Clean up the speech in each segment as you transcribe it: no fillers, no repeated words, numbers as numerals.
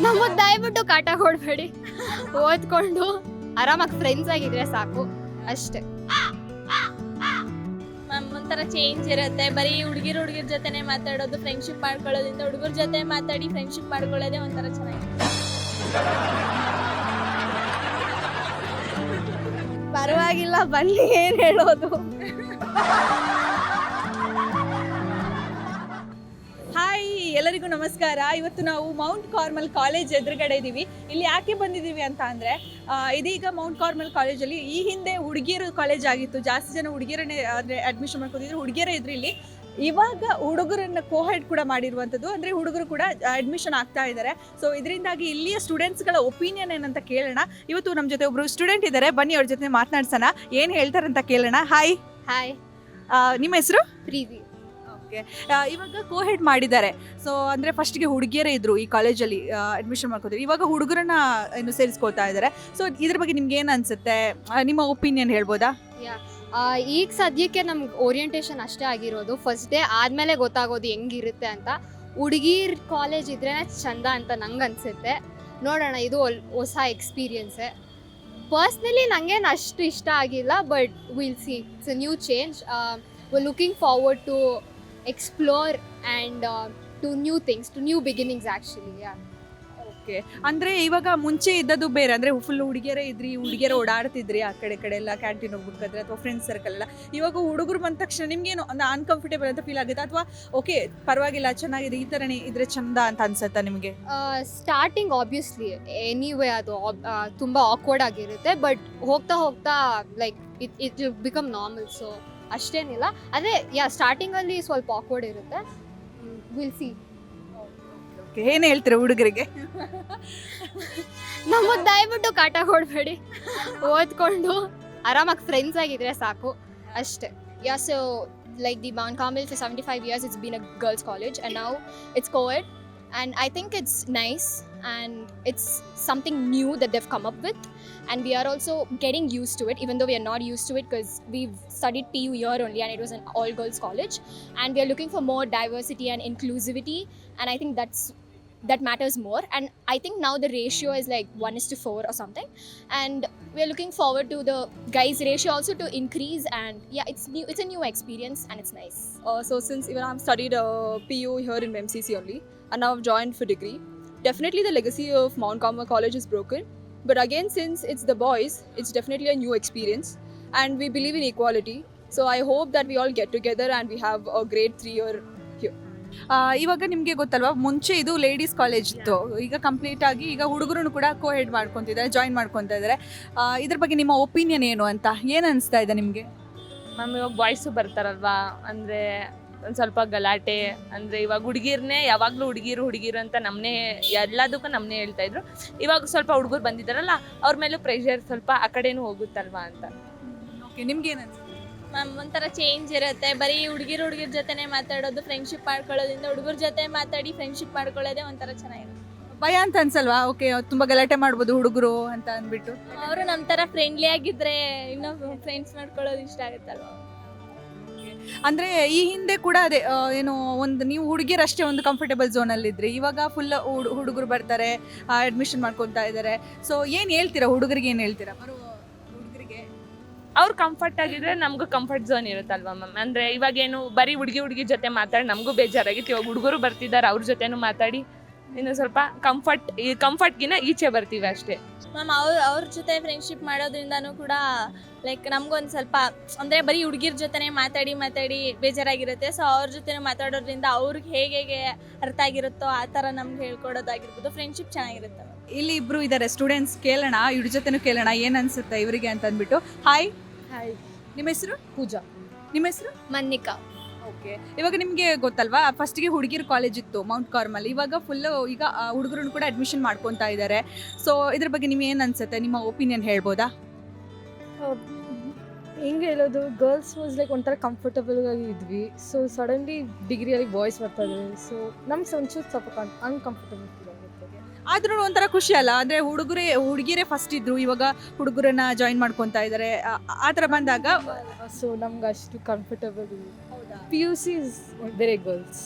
ನಮಗ್ ದಯವಿಟ್ಟು ಕಾಟ ಕೊಡ್ಬೇಡಿ. ಓದ್ಕೊಂಡು ಆರಾಮಾಗಿ ಫ್ರೆಂಡ್ಸ್ ಆಗಿದ್ರೆ ಸಾಕು ಅಷ್ಟೇ. ಒಂಥರ ಚೇಂಜ್ ಇರುತ್ತೆ. ಬರೀ ಹುಡುಗಿರ್ ಜೊತೆನೆ ಮಾತಾಡೋದು, ಫ್ರೆಂಡ್ಶಿಪ್ ಮಾಡ್ಕೊಳ್ಳೋದ್ರಿಂದ ಹುಡುಗರ ಜೊತೆ ಮಾತಾಡಿ ಫ್ರೆಂಡ್ಶಿಪ್ ಮಾಡ್ಕೊಳ್ಳೋದೇ ಒಂಥರ ಚೆನ್ನಾಗಿದೆ. ಪರವಾಗಿಲ್ಲ, ಬನ್ನಿ ಏನ್ ಹೇಳೋದು. ಹಾಯ್, ಎಲ್ಲರಿಗೂ ನಮಸ್ಕಾರ. ಇವತ್ತು ನಾವು ಮೌಂಟ್ ಕಾರ್ಮಲ್ ಕಾಲೇಜ್ ಎದುರುಗಡೆ ಇದ್ದೀವಿ. ಇಲ್ಲಿ ಯಾಕೆ ಬಂದಿದ್ದೀವಿ ಅಂತ ಅಂದರೆ, ಇದೀಗ ಮೌಂಟ್ ಕಾರ್ಮಲ್ ಕಾಲೇಜಲ್ಲಿ ಈ ಹಿಂದೆ ಹುಡುಗಿಯರು ಕಾಲೇಜ್ ಆಗಿತ್ತು. ಜಾಸ್ತಿ ಜನ ಹುಡುಗಿಯರನ್ನೇ ಅಂದರೆ ಅಡ್ಮಿಷನ್ ಮಾಡ್ಕೊತಿದ್ರು, ಹುಡುಗಿಯರೇ ಇದ್ರು ಇಲ್ಲಿ. ಇವಾಗ ಹುಡುಗರನ್ನ ಕೋಹೆಡ್ ಕೂಡ ಮಾಡಿರುವಂಥದ್ದು, ಅಂದರೆ ಹುಡುಗರು ಕೂಡ ಅಡ್ಮಿಷನ್ ಆಗ್ತಾ ಇದ್ದಾರೆ. ಸೊ ಇದರಿಂದಾಗಿ ಇಲ್ಲಿಯ ಸ್ಟೂಡೆಂಟ್ಸ್ಗಳ ಒಪಿನಿಯನ್ ಏನಂತ ಕೇಳೋಣ. ಇವತ್ತು ನಮ್ಮ ಜೊತೆ ಒಬ್ಬರು ಸ್ಟೂಡೆಂಟ್ ಇದ್ದಾರೆ, ಬನ್ನಿ ಅವ್ರ ಜೊತೆ ಮಾತನಾಡ್ಸೋಣ, ಏನು ಹೇಳ್ತಾರಂತ ಕೇಳೋಣ. ಹಾಯ್, ಹಾಯ್, ನಿಮ್ಮ ಹೆಸರು? ಪ್ರೀತಿ. ಓಕೆ, ಇವಾಗ ಕೋಹೆಡ್ ಮಾಡಿದ್ದಾರೆ. ಸೊ ಅಂದರೆ ಫಸ್ಟ್ಗೆ ಹುಡುಗಿಯರೇ ಇದ್ರು ಈ ಕಾಲೇಜಲ್ಲಿ ಅಡ್ಮಿಷನ್ ಮಾಡ್ಕೋತಾರೆ, ಇವಾಗ ಹುಡುಗರನ್ನ ಇನ್ನು ಸೇರಿಸ್ಕೊಳ್ತಾ ಇದ್ದಾರೆ. ಸೊ ಇದ್ರ ಬಗ್ಗೆ ನಿಮ್ಗೆ ಏನು ಅನ್ಸುತ್ತೆ, ನಿಮ್ಮ ಒಪಿನಿಯನ್ ಹೇಳ್ಬೋದಾ? ಈಗ ಸದ್ಯಕ್ಕೆ ನಮ್ಗೆ ಓರಿಯೆಂಟೇಷನ್ ಅಷ್ಟೇ ಆಗಿರೋದು. ಫಸ್ಟ್ ಡೇ ಆದಮೇಲೆ ಗೊತ್ತಾಗೋದು ಹೆಂಗಿರುತ್ತೆ ಅಂತ. ಹುಡುಗಿರ್ ಕಾಲೇಜ್ ಇದ್ರೇ ಚಂದ ಅಂತ ನಂಗೆ ಅನಿಸುತ್ತೆ. ನೋಡೋಣ, ಇದು ಹೊಸ ಎಕ್ಸ್ಪೀರಿಯನ್ಸೇ. ಪರ್ಸ್ನಲಿ ನನಗೇನು ಅಷ್ಟು ಇಷ್ಟ ಆಗಿಲ್ಲ, but will see. It's a new change. we're looking forward to explore and to new things, to new beginnings actually. Yeah. Okay, ಅಂದರೆ ಇವಾಗ ಮುಂಚೆ ಇದ್ದದ್ದು ಬೇರೆ, ಅಂದರೆ ಫುಲ್ ಹುಡುಗಿಯರೇ ಇದ್ರಿ, ಹುಡುಗಿಯರೇ ಓಡಾಡ್ತಿದ್ರಿ ಆ ಕಡೆ ಎಲ್ಲ ಕ್ಯಾಂಟೀನ್ ಹೋಗ್ಬೇಕಾದ್ರೆ ಅಥವಾ ಫ್ರೆಂಡ್ಸ್ ಸರ್ಕಲ್ ಎಲ್ಲ. ಇವಾಗ ಹುಡುಗರು ಬಂದ ತಕ್ಷಣ ನಿಮ್ಗೇನು ಒಂದು ಅನ್ಕಂಫರ್ಟೇಬಲ್ ಅಂತ ಫೀಲ್ ಆಗುತ್ತೆ, ಅಥವಾ ಓಕೆ ಪರವಾಗಿಲ್ಲ ಚೆನ್ನಾಗಿದೆ, ಈ ಥರನೇ ಇದ್ರೆ ಚಂದ ಅಂತ ಅನ್ಸುತ್ತಾ ನಿಮಗೆ? ಸ್ಟಾರ್ಟಿಂಗ್ ಆಬ್ವಿಯಸ್ಲಿ ಎನಿವೇ ಅದು ತುಂಬ ಆಕ್ವರ್ಡ್ ಆಗಿರುತ್ತೆ, ಬಟ್ ಹೋಗ್ತಾ ಹೋಗ್ತಾ like it become normal. So ಅಷ್ಟೇನಿಲ್ಲ, ಅದೇ ಸ್ಟಾರ್ಟಿಂಗಲ್ಲಿ ಸ್ವಲ್ಪ ಆಕ್ವರ್ಡ್ ಇರುತ್ತೆ. Will see. ಓಕೆ, ಏನು ಹೇಳ್ತೀರಾ ಹುಡುಗರಿಗೆ? ನಮಗ್ ದಯವಿಟ್ಟು ಕಾಟ ಕೊಡ್ಬೇಡಿ. ಓದ್ಕೊಂಡು ಆರಾಮಾಗಿ ಫ್ರೆಂಡ್ಸ್ ಆಗಿದ್ರೆ ಸಾಕು ಅಷ್ಟೇ. Yeah, so like the Mount Carmel for 75 years, it's been a girls' college, and now it's co-ed, and I think it's nice, and it's something new that they've come up with, and we are also getting used to it, even though we are not used to it because we've studied PU here only, and it was an all-girls college, and we are looking for more diversity and inclusivity, and I think that matters more. And I think now the ratio is like 1:4 or something, and we are looking forward to the guys ratio also to increase. And yeah, it's a new experience, and it's nice. So since even I've studied PU here in MCC only, and now I've joined for degree, definitely the legacy of Mount Carmel College is broken. But again, since it's the boys, it's definitely a new experience, and we believe in equality. So I hope that we all get together and we have a great 3-year here. ಇವಾಗ ನಿಮಗೆ ಗೊತ್ತಲ್ವಾ, ಮುಂಚೆ ಇದು ladies college ಇತ್ತು, ಈಗ complete ಆಗಿ ಈಗ ಹುಡುಗರು ಕೂಡ ಕೋಹೆಡ್ ಮಾಡ್ಕೊತಿದ್ದಾರೆ, ಜಾಯಿನ್ ಮಾಡ್ಕೊತಾ ಇದ್ದಾರೆ. ಇದ್ರ ಬಗ್ಗೆ ನಿಮ್ಮ ಒಪಿನಿಯನ್ ಏನು ಅಂತ, ಏನು ಅನಿಸ್ತಾ ಇದೆ ನಿಮಗೆ? ಮ್ಯಾಮ್, ಇವಾಗ ಬಾಯ್ಸು ಬರ್ತಾರಲ್ವಾ, ಅಂದರೆ ಒಂದು ಸ್ವಲ್ಪ ಗಲಾಟೆ, ಅಂದರೆ ಇವಾಗ ಹುಡುಗಿರ್ನೇ ಯಾವಾಗಲೂ ಹುಡುಗಿರು ಅಂತ ನಮ್ಮನ್ನೇ ಎಲ್ಲದಕ್ಕೂ ನಮ್ಮನ್ನೇ ಹೇಳ್ತಾಯಿದ್ರು. ಇವಾಗ ಸ್ವಲ್ಪ ಹುಡುಗರು ಬಂದಿದ್ದಾರಲ್ಲ, ಅವ್ರ ಮೇಲೂ ಪ್ರೆಷರ್ ಸ್ವಲ್ಪ ಆ ಕಡೆನೂ ಹೋಗುತ್ತಲ್ವಾ ಅಂತ. ಓಕೆ, ನಿಮ್ಗೇನು ಅನ್ಸುತ್ತೆ? ಮ್ಯಾಮ್, ಒಂಥರ ಚೇಂಜ್ ಇರುತ್ತೆ. ಬರೀ ಹುಡುಗಿರ್ ಜೊತೆನೆ ಮಾತಾಡೋದು, ಫ್ರೆಂಡ್ಶಿಪ್ ಮಾಡ್ಕೊಳ್ಳೋದ್ರಿಂದ ಹುಡುಗರ ಜೊತೆ ಮಾತಾಡಿ ಫ್ರೆಂಡ್ಶಿಪ್ ಮಾಡ್ಕೊಳ್ಳೋದೇ ಒಂಥರ ಚೆನ್ನಾಗಿರುತ್ತೆ. ಭಯ ಅಂತ ಅನ್ಸಲ್ವಾ? ಓಕೆ, ತುಂಬ ಗಲಾಟೆ ಮಾಡ್ಬೋದು ಹುಡುಗರು ಅಂತ ಅಂದ್ಬಿಟ್ಟು. ಅವರು ನಮ್ಮ ಥರ ಫ್ರೆಂಡ್ಲಿ ಆಗಿದ್ರೆ ಇನ್ನೂ ಫ್ರೆಂಡ್ಸ್ ಮಾಡ್ಕೊಳ್ಳೋದು ಇಷ್ಟ ಆಗುತ್ತಲ್ವ. ಅಂದರೆ ಈ ಹಿಂದೆ ಕೂಡ ಅದೇ ಏನು ಒಂದು ನೀವು ಹುಡುಗಿಯರಷ್ಟೇ ಒಂದು ಕಂಫರ್ಟೇಬಲ್ ಝೋನಲ್ಲಿದ್ರಿ, ಇವಾಗ ಫುಲ್ ಹುಡುಗರು ಬರ್ತಾರೆ, ಅಡ್ಮಿಷನ್ ಮಾಡ್ಕೊತಾ ಇದ್ದಾರೆ. ಸೊ ಏನು ಹೇಳ್ತೀರಾ ಹುಡುಗರಿಗೆ, ಏನು ಹೇಳ್ತೀರಾ ಹುಡುಗರಿಗೆ? ಅವ್ರು ಕಂಫರ್ಟ್ ಆಗಿದ್ರೆ ನಮಗೂ ಕಂಫರ್ಟ್ ಝೋನ್ ಇರುತ್ತಲ್ವ ಮ್ಯಾಮ್. ಅಂದರೆ ಇವಾಗೇನು ಬರೀ ಹುಡುಗಿ ಜೊತೆ ಮಾತಾಡಿ ನಮಗೂ ಬೇಜಾರಾಗಿತ್ತು. ಇವಾಗ ಹುಡುಗರು ಬರ್ತಿದ್ದಾರೆ, ಅವ್ರ ಜೊತೆನೂ ಮಾತಾಡಿ ಇನ್ನು ಸ್ವಲ್ಪ ಕಂಫರ್ಟ್ಗಿನ್ನ ಈಚೆ ಬರ್ತೀವಿ ಅಷ್ಟೇ ಮ್ಯಾಮ್. ಅವ್ರ ಜೊತೆ ಫ್ರೆಂಡ್ಶಿಪ್ ಮಾಡೋದ್ರಿಂದನೂ ಕೂಡ ಲೈಕ್ ನಮಗೊಂದು ಸ್ವಲ್ಪ ಅಂದರೆ ಬರೀ ಹುಡುಗಿರ ಜೊತೆ ಮಾತಾಡಿ ಬೇಜಾರಾಗಿರುತ್ತೆ. ಸೊ ಅವ್ರ ಜೊತೆ ಮಾತಾಡೋದ್ರಿಂದ ಅವ್ರಿಗೆ ಹೇಗೆ ಅರ್ಥ ಆಗಿರುತ್ತೋ ಆ ಥರ ನಮ್ಗೆ ಹೇಳ್ಕೊಡೋದಾಗಿರ್ಬೋದು. ಫ್ರೆಂಡ್ಶಿಪ್ ಚೆನ್ನಾಗಿರುತ್ತೆ. ಇಲ್ಲಿ ಇಬ್ರು ಇದ್ದಾರೆ ಸ್ಟೂಡೆಂಟ್ಸ್, ಕೇಳೋಣ ಇವ್ರ ಜೊತೆನೂ ಕೇಳೋಣ ಏನು ಅನ್ಸುತ್ತೆ ಇವರಿಗೆ ಅಂತ ಅಂದ್ಬಿಟ್ಟು. ಹಾಯ್, ನಿಮ್ಮ ಹೆಸರು? Pooja. ನಿಮ್ಮ ಹೆಸರು? Manika. ಓಕೆ, ಇವಾಗ ನಿಮಗೆ ಗೊತ್ತಲ್ವಾ, ಫಸ್ಟ್ಗೆ ಹುಡುಗಿರ್ ಕಾಲೇಜ್ ಇತ್ತು ಮೌಂಟ್ ಕಾರ್ಮಲ್, ಇವಾಗ ಫುಲ್ಲು ಈಗ ಹುಡುಗರನ್ನು ಕೂಡ ಅಡ್ಮಿಷನ್ ಮಾಡ್ಕೊತಾ ಇದ್ದಾರೆ. ಸೊ ಇದ್ರ ಬಗ್ಗೆ ನಿಮ್ಗೆ ಏನು ಅನ್ಸುತ್ತೆ, ನಿಮ್ಮ ಒಪಿನಿಯನ್ ಹೇಳ್ಬೋದಾ? ಹೆಂಗೆ ಹೇಳೋದು, ಗರ್ಲ್ಸ್ ವಾಸ್ ಲೈಕ್ ಒಂಥರ ಕಂಫರ್ಟಬಲ್ ಆಗಿ ಇದ್ವಿ. ಸೊ ಸಡನ್ಲಿ ಡಿಗ್ರಿಯಲ್ಲಿ ಬಾಯ್ಸ್ ಬರ್ತಾ ಇದ್ದಾರೆ. ಸೊ ನಮ್ಗೆ ಒಂಚೂರು ಸ್ವಲ್ಪ ಅನ್ಕಂಫರ್ಟಬಲ್ ಫೀಲ್ ಆಗುತ್ತೆ. ಆದ್ರೂ ಒಂಥರ ಖುಷಿ ಅಲ್ಲ, ಅಂದರೆ ಹುಡುಗಿರೇ ಫಸ್ಟ್ ಇದ್ರು, ಇವಾಗ ಹುಡುಗರನ್ನ ಜಾಯಿನ್ ಮಾಡ್ಕೊತಾ ಇದ್ದಾರೆ, ಆ ಥರ ಬಂದಾಗ ಸೊ ನಮ್ಗೆ ಅಷ್ಟು ಕಂಫರ್ಟಬಲ್. PUC ಇಸ್ ಬೇರೆ ಗರ್ಲ್ಸ್.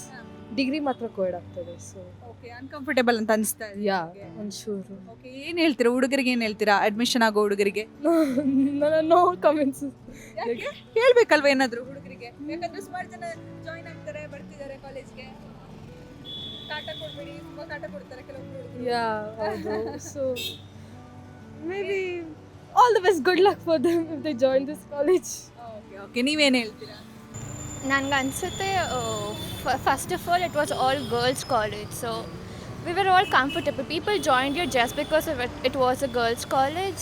ಡಿಗ್ರಿ ಮಾತ್ರ ಕೋವಿಡ್ ಆಗ್ತದೆ ಸೊ ಓಕೆ ಅನ್ಕಂಫರ್ಟೇಬಲ್ ಅಂತ ಅನಿಸ್ತಾ ಯಾ ಒಂಚೂರು ಓಕೆ ಏನು ಹೇಳ್ತೀರಾ ಹುಡುಗರಿಗೆ, ಏನು ಹೇಳ್ತೀರಾ ಅಡ್ಮಿಷನ್ ಆಗೋ ಹುಡುಗರಿಗೆ? ನೋ ಕಮೆಂಟ್ಸ್ ಹೇಳ್ಬೇಕಲ್ವ ಏನಾದ್ರು ಹುಡುಗರಿಗೆ? ಯಾಕಂದ್ರೆ ಸುಮಾರು ಜನ ಜಾಯಿನ್ ಆಗ್ತಾರೆ, ಬರ್ತಿದ್ದಾರೆ ಕಾಲೇಜ್ಗೆ. ಕಾಟ ಕೊಡ್ಬೇಡಿ, ತುಂಬಾ ಕಾಟ ಕೊಡ್ತಾರೆ ಕೆಲವೊಬ್ರು ಹುಡುಗರು. ಯಾ ಹೌದು so maybe all the best, good luck for them if they join this college. Okay okay ನೀವೇನು ಹೇಳ್ತೀರಾ? ನನಗೆ ಅನಿಸುತ್ತೆ first of all it was all girls college so we were all comfortable people joined you just because it was a girls college.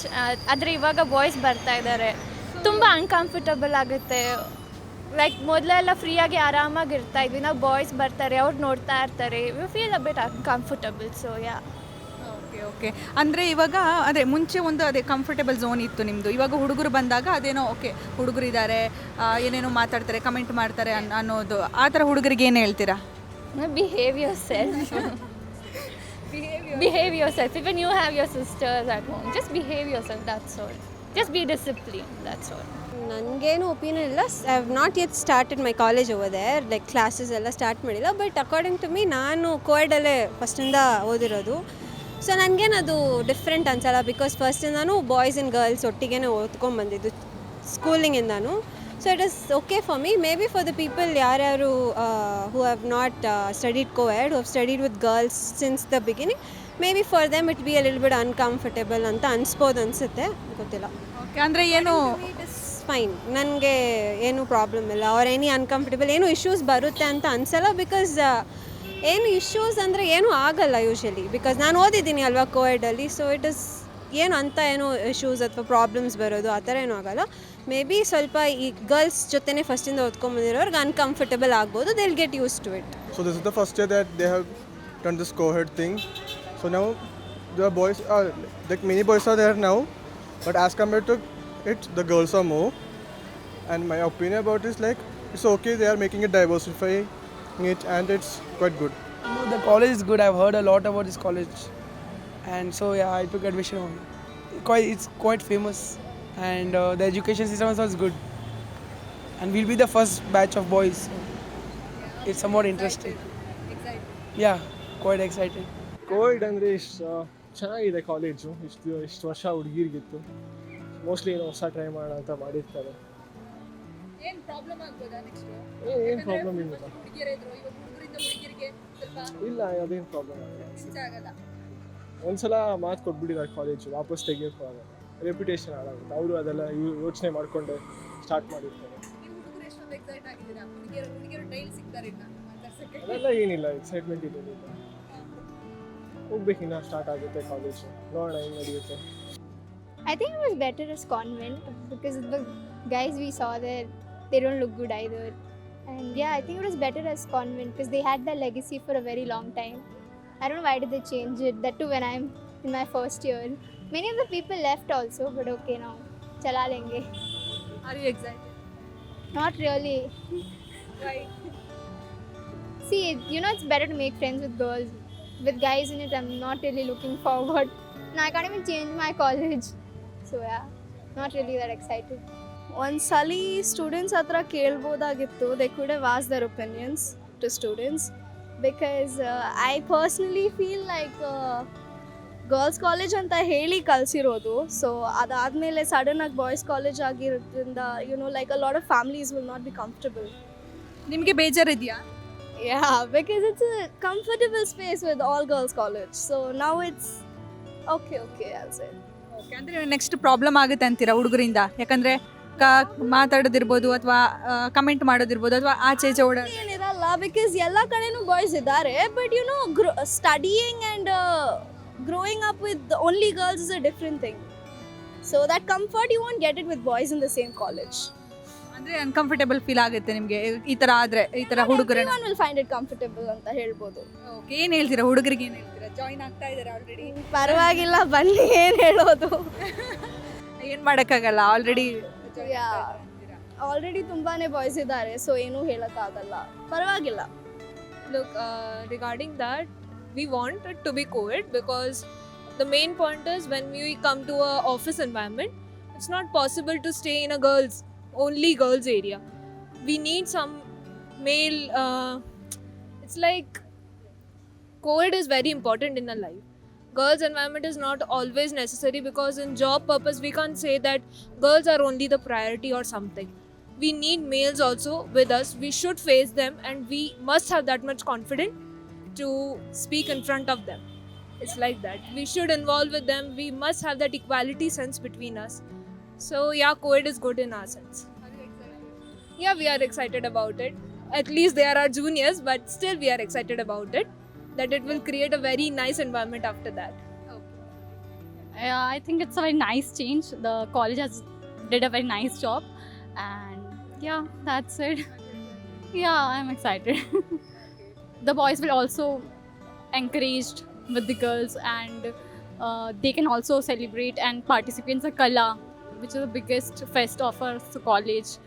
ಆದರೆ ಇವಾಗ boys ಬರ್ತಾ ಇದ್ದಾರೆ, ತುಂಬ uncomfortable ಆಗುತ್ತೆ. ಲೈಕ್ ಮೊದಲೆಲ್ಲ ಫ್ರೀಯಾಗಿ ಆರಾಮಾಗಿ ಇರ್ತಾ ಇದ್ವಿ, ನಾವು ಬಾಯ್ಸ್ ಬರ್ತಾರೆ ಅವ್ರು ನೋಡ್ತಾ ಇರ್ತಾರೆ, we feel a bit uncomfortable so yeah. Okay okay ಅಂದರೆ ಇವಾಗ ಅದೇ ಮುಂಚೆ ಒಂದು ಅದೇ ಕಂಫರ್ಟೇಬಲ್ ಝೋನ್ ಇತ್ತು ನಿಮ್ಮದು, ಇವಾಗ ಹುಡುಗರು ಬಂದಾಗ ಅದೇನೋ ಓಕೆ ಹುಡುಗರು ಇದ್ದಾರೆ, ಏನೇನೋ ಮಾತಾಡ್ತಾರೆ, ಕಮೆಂಟ್ ಮಾಡ್ತಾರೆ ಅನ್ನೋದು, ಆ ಥರ ಹುಡುಗರಿಗೆ ಏನು ಹೇಳ್ತೀರಾ? Behave yourself. Behave yourself. Even you have your sisters at home, just behave yourself, that's all. Just be disciplined, that's all. ನನಗೇನು ಒಪಿನಿಯನ್ ಇಲ್ಲ. I have not yet started my college over there, like classes ಎಲ್ಲ start ಮಾಡಿಲ್ಲ. But according to me ನಾನು ಕೋವಿಡಲ್ಲೇ ಫಸ್ಟಿಂದ ಓದಿರೋದು, so ನನಗೇನದು different ಅನ್ಸಲ್ಲ. ಬಿಕಾಸ್ ಫಸ್ಟಿಂದನೂ ಬಾಯ್ಸ್ ಆ್ಯಂಡ್ ಗರ್ಲ್ಸ್ ಒಟ್ಟಿಗೆ ಓದ್ಕೊಂಡ್ಬಂದಿದ್ದು ಸ್ಕೂಲಿಂಗಿಂದನೂ. So it is okay for me. Maybe for the people ಯಾರ್ಯಾರು who have not studied Covid, who have studied with girls since the beginning, maybe for them it be a little bit uncomfortable ಅಂತ ಅನ್ಸ್ಬೋದು ಅನಿಸುತ್ತೆ, ಗೊತ್ತಿಲ್ಲ. Okay ಅಂದರೆ ಏನು it is fine, ನನಗೆ ಏನೂ problem ಇಲ್ಲ. ಅವ್ರ ಎನಿ ಅನ್ಕಂಫರ್ಟೇಬಲ್ ಏನೂ ಇಶ್ಯೂಸ್ ಬರುತ್ತೆ ಅಂತ ಅನಿಸಲ್ಲ. ಬಿಕಾಸ್ ಏನು ಇಶ್ಯೂಸ್ ಅಂದರೆ ಏನೂ ಆಗಲ್ಲ ಯೂಶ್ವಲಿ, ಬಿಕಾಸ್ ನಾನು ಓದಿದ್ದೀನಿ ಅಲ್ವಾ ಕೋವಿಡಲ್ಲಿ. ಸೊ ಇಟ್ ಇಸ್ ಏನು ಅಂತ ಏನೋ ಇಶ್ಯೂಸ್ ಅಥವಾ ಪ್ರಾಬ್ಲಮ್ಸ್ ಬರೋದು ಆ ಥರ ಏನೂ ಆಗಲ್ಲ. ಮೇ ಬಿ ಸ್ವಲ್ಪ ಈ ಗರ್ಲ್ಸ್ ಜೊತೆನೇ ಫಸ್ಟಿಂದ ಓದ್ಕೊಂಬಂದಿರೋರ್ಗೆ ಅನ್ಕಂಫರ್ಟೇಬಲ್ ಆಗ್ಬೋದು, they will get use to it. So this is the first year that they have done this co-ed thing. So now the boys are like many boys are there now, but as compared to it, the girls are more. And my opinion about it is like it's okay. They are making it diversifying it, and it's quite good. No, the college is good. I've heard a lot about this college, and so yeah, I took admission on. It's quite famous, and the education system also is good. And we'll be the first batch of boys. So it's somewhat interesting. Yeah, quite excited. Covid ಅಂದರೆ ಇಷ್ಟು ಚೆನ್ನಾಗಿದೆ college. ಇಷ್ಟು ವರ್ಷ ಹುಡುಗಿರಿಗಿತ್ತು, mostly ಏನೋ ಹೊಸ try ಮಾಡೋಣ ಅಂತ ಮಾಡಿರ್ತಾರೆ. ಏನು ಪ್ರಾಬ್ಲಮ್ ಆಗ್ಬೋದಾ ನೆಕ್ಸ್ಟ್? ಏನು ಪ್ರಾಬ್ಲಮ್ ಇಲ್ಲ, ಹುಡುಗಿಯರಿದ್ರು, ಇವಾಗ ಹುಡುಗರಿಂದ ಹುಡುಗಿಯರಿಗೆ ಸ್ವಲ್ಪ ಇಲ್ಲ ಅದೇನು ಪ್ರಾಬ್ಲಮ್ ಆಗಲ್ಲ. ಇಷ್ಟ ಆಗಲ್ಲ. ಒಂದ್ಸಲ ಮಾತು ಕೊಟ್ಬಿಟ್ಟಿದ್ದಾರೆ ಕಾಲೇಜು, ವಾಪಸ್ ತೆಗಿಯೋಕ್ಕಾಗಲ್ಲ, ರೆಪ್ಯುಟೇಷನ್ ಹಾಳಾಗುತ್ತೆ. ಅವರು ಅದೆಲ್ಲ ಯೋಚನೆ ಮಾಡಿಕೊಂಡು ಸ್ಟಾರ್ಟ್ ಮಾಡಿರ್ತಾರೆ. ನೀವು ಹುಡುಗರು ಎಷ್ಟೊಂದು ಎಕ್ಸೈಟ್ ಆಗಿದ್ದೀರಾ? ಹುಡುಗಿಯರು ಡೈಲಿ ಸಿಗ್ತಾರೆ ಇನ್ನ ಮಾತಾಡ್ಸಕ್ಕೆ? ಅದೆಲ್ಲ ಏನಿಲ್ಲ, ಎಕ್ಸೈಟ್ಮೆಂಟ್ ಇರೋದಿಲ್ಲ. ಹೋಗ್ಬೇಕಿನ್ನ ಸ್ಟಾರ್ಟ್ ಆಗುತ್ತೆ ಕಾಲೇಜು, ನೋಡೋಣ ಹೆಂಗೆ ನಡೆಯುತ್ತೆ. I think it was better as convent because the guys we saw there, they don't look good either. And yeah, I think it was better as convent because they had their legacy for a very long time. I don't know why did they change it. That too when I'm in my first year. Many of the people left also, but okay now. Chala lenge. Are you excited? Not really. Why? See, you know it's better to make friends with girls. With guys in it, I'm not really looking forward. Now I can't even change my college. So yeah, not really that excited. ಒಂದ್ಸಲಿ students ಹತ್ರ ಕೇಳ್ಬೋದಾಗಿತ್ತು. They could have asked their opinions to students because I personally feel like girls college ಅಂತ ಹೇಳಿ ಕಲಿಸಿರೋದು. ಸೊ ಅದಾದಮೇಲೆ ಸಡನ್ನಾಗಿ boys college ಆಗಿರೋದ್ರಿಂದ like a lot of families will not be comfortable. ನಿಮಗೆ ಬೇಜಾರಿದೆಯಾ? Yeah, because it's a comfortable space with all girls college. So now it's okay, I'll say. Okay, ಅಂದರೆ ನೆಕ್ಸ್ಟ್ ಪ್ರಾಬ್ಲಮ್ ಆಗುತ್ತೆ ಅಂತೀರಾ ಹುಡುಗರಿಂದ? ಯಾಕಂದರೆ ಮಾತಾಡೋದಿರ್ಬೋದು ಅಥವಾ ಕಮೆಂಟ್ ಮಾಡೋದಿರ್ಬೋದು ಅಥವಾ ಆಚೆ ಈಚೆ ಓಡಾಡೋದು ಏನಿರಲ್ಲ, ಬಿಕಾಸ್ ಎಲ್ಲ ಕಡೆನೂ ಬಾಯ್ಸ್ ಇದ್ದಾರೆ. But studying and growing up with only girls is a different thing. So that comfort you want get it with boys in the same college. ಅಂದರೆ ಅನ್ಕಂಫರ್ಟೇಬಲ್ ಫೀಲ್ ಆಗುತ್ತೆ ನಿಮಗೆ ಈ ಥರ ಆದರೆ, ಈ ಥರ ಹುಡುಗರನ್ನ? ವಿಲ್ ಫೈಂಡ್ ಇಟ್ ಕಂಫರ್ಟೇಬಲ್ ಅಂತ ಹೇಳ್ಬೋದು. ಓಕೆ, ಏನು ಹೇಳ್ತೀರಾ ಹುಡುಗರಿಗೆ? ಏನು ಹೇಳ್ತೀರಾ? ಜಾಯಿನ್ ಆಗ್ತಾ ಇದ್ದಾರೆ ಆಲ್ರೆಡಿ? ಪರವಾಗಿಲ್ಲ, ಬನ್ನಿ, ಏನು ಹೇಳೋದು. ಏನು ಮಾಡೋಕ್ಕಾಗಲ್ಲ, ಆಲ್ರೆಡಿ ತುಂಬಾ ಬಾಯ್ಸ್ ಇದ್ದಾರೆ. ಸೊ ಏನೂ ಹೇಳೋಕ್ಕಾಗಲ್ಲ, ಪರವಾಗಿಲ್ಲ. Look, regarding that, we want it to be co-ed because the main point is when we come to a office environment, it's not possible to stay in a only girls area. We need some male, it's like co-ed is very important in a life. Girls environment is not always necessary, because in job purpose we can't say that girls are only the priority or something. We need males also with us. We should face them, and we must have that much confidence to speak in front of them. It's like that. We should involve with them. We must have that equality sense between us. So yeah, co-ed is good in our sense. Yeah, we are excited about it. At least they are our juniors, but still we are excited about it. That it will create a very nice environment after that. I think it's a very nice change. The college has did a very nice job, and yeah, that's it. Yeah, I'm excited. The boys will also encouraged with the girls, and they can also celebrate and participate in the Kala, which is the biggest fest of our college.